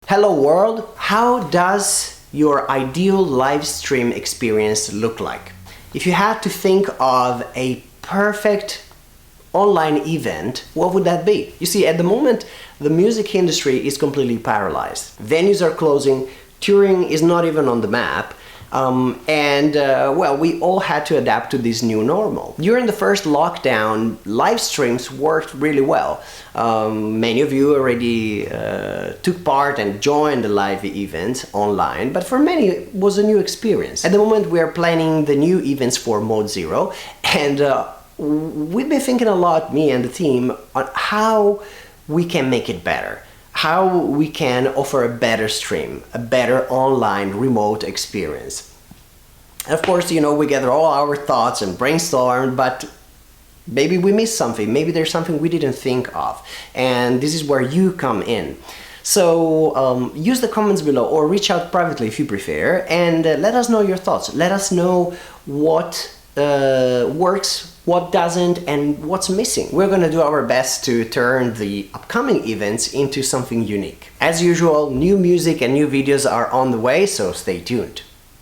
Hello world! How does your ideal live stream experience look like? If you had to think of a perfect online event, what would that be? You see, at the moment, the music industry is completely paralyzed. Venues are closing, touring is not even on the map, well, we all had to adapt to this new normal. During the first lockdown, live streams worked really well. Many of you already took part and joined the live events online, but for many it was a new experience. At the moment we are planning the new events for Mode Zero, and we've been thinking a lot, me and the team, on how we can make it better. How we can offer a better stream, a better online remote experience. And of course, you know, we gather all our thoughts and brainstorm, but maybe we missed something, maybe there's something we didn't think of, and this is where you come in. So use the comments below or reach out privately if you prefer, and let us know your thoughts. Let us know what works, what doesn't, and what's missing. We're gonna do our best to turn the upcoming events into something unique. As usual, new music and new videos are on the way, so stay tuned.